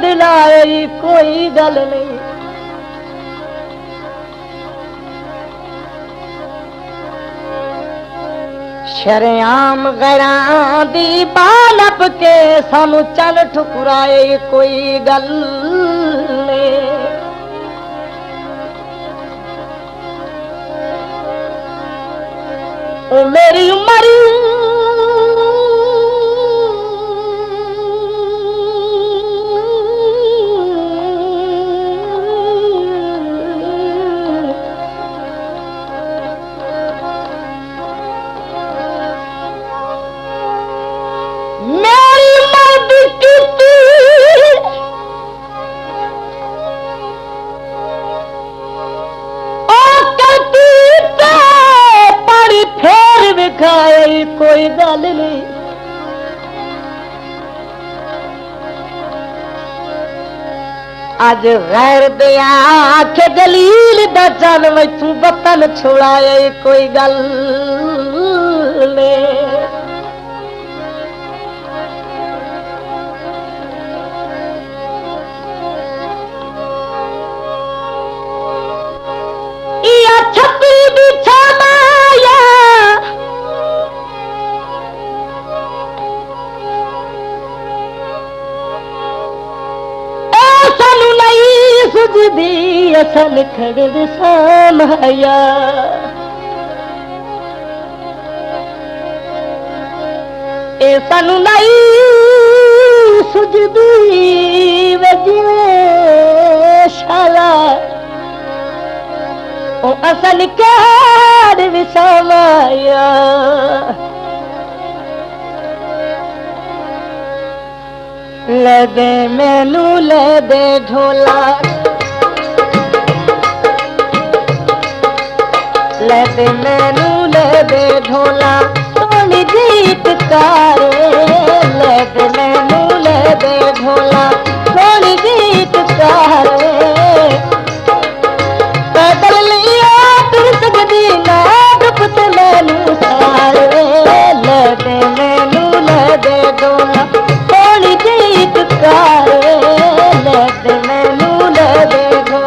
बदलाए कोई गल नहीं। शरेआम गैरां दी बालप के सानू चल ठुकराए कोई गल नहीं। ओ मेरी उम्र कोई गल नहीं। अज गैर दे आखे दलील दा चल वैथू वतन छुड़ाए कोई गल नहीं। या छपरी बिछा माया सुझदी असल खड़ सामाया। ए सानू नहीं सुझदी वजिवे शाला ओ असल खड़ सामाया। ले दे मैनू ले दे ढोला ले दे मैनू ले दे ढोला सोनी गीत कारे। ले दे मैनू ले दे ढोला सोनी गीत कारे। पैदल लिया तुर सकदी ना दुख मैनू सारे। ले दे मैनू ले दे ढोला सोनी गीत कारे। ले दे मैनू ले दे ढोला।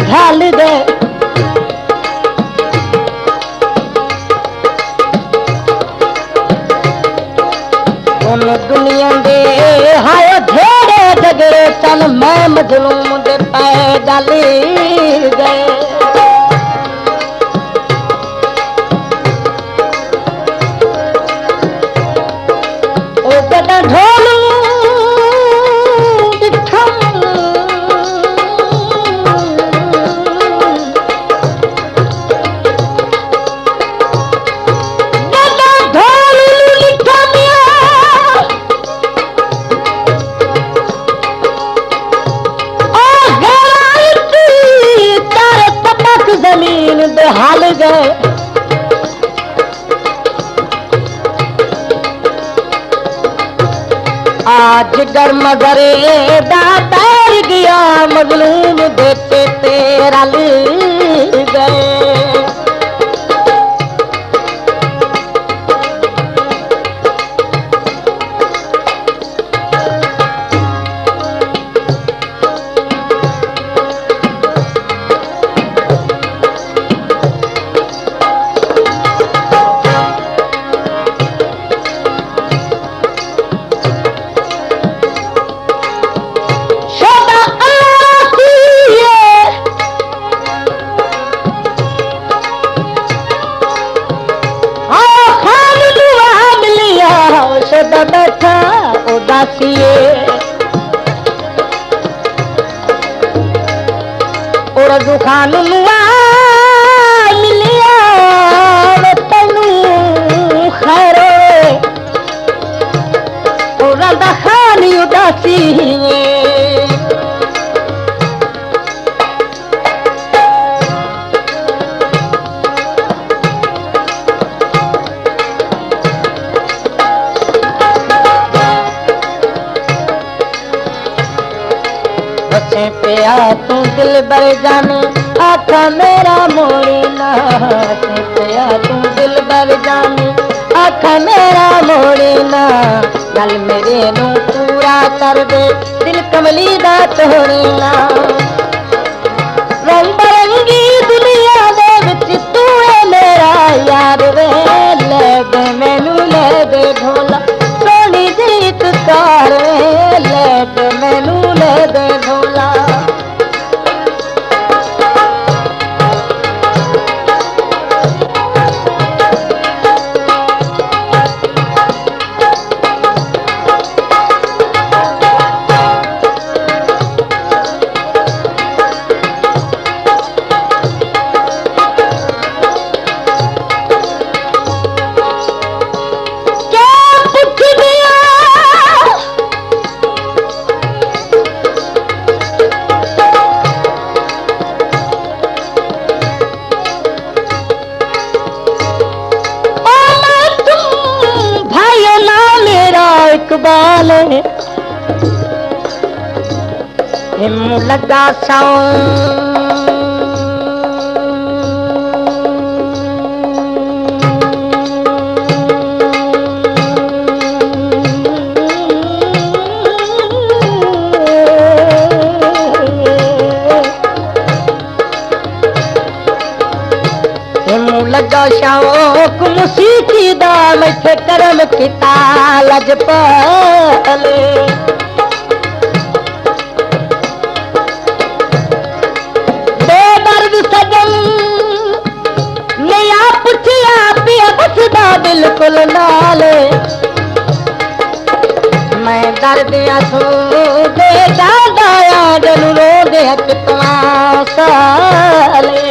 ढाल दे उन दुनिया दे हाय धेड़े झगड़े चल मैं मजलूम दे पै डाली गए। ओ कदा ढोलू हाल गए। आज गर्म गरे दा तैर गया मजलूम देते तेरा ले गए। बैठा उदासिए और दुखान मिलिया तन रंदा खानी उदासी बसे पिया तू दिल बर जाने आखा मेरा मोड़ना बसे पिया तू दिल बर जाने आखा मेरा मोड़ना गल मेरे नू पूरा कर दे दिल कमली दा तोड़ना रंग बरंगी दुनिया दे विच तू है मेरा यार वे ले दे मैनू ले दे ढोला सोनी जी एक कार ले दे मैनू ले दे ढोला इकबाल हिम लगा लगा शौक मुसीकी दा मैथे करम किता लजपाल बेदर्द सजन नया पुछया पिया बसदा बिल्कुल नाल मैं दर्द आंसू दे दादाया जनु रो दे कितना साले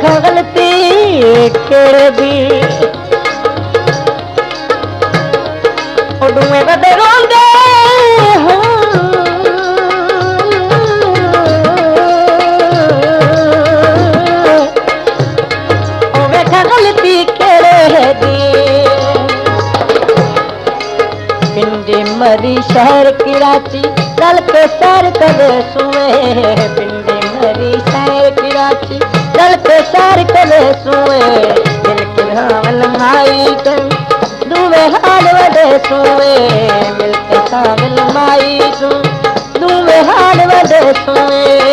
गलती केड़े भी उडुए बदे रोंदे ओ वेखा गलती केड़े दी पिंडी मरी शहर कराची चल के सर कदे सुए पिंडी मरी शहर कराची चल पे सार कले सुए दिल के हावल माई तुम दुवे हाल वडे सुए मिल के हावल माई तुम दुवे हाल वडे सुए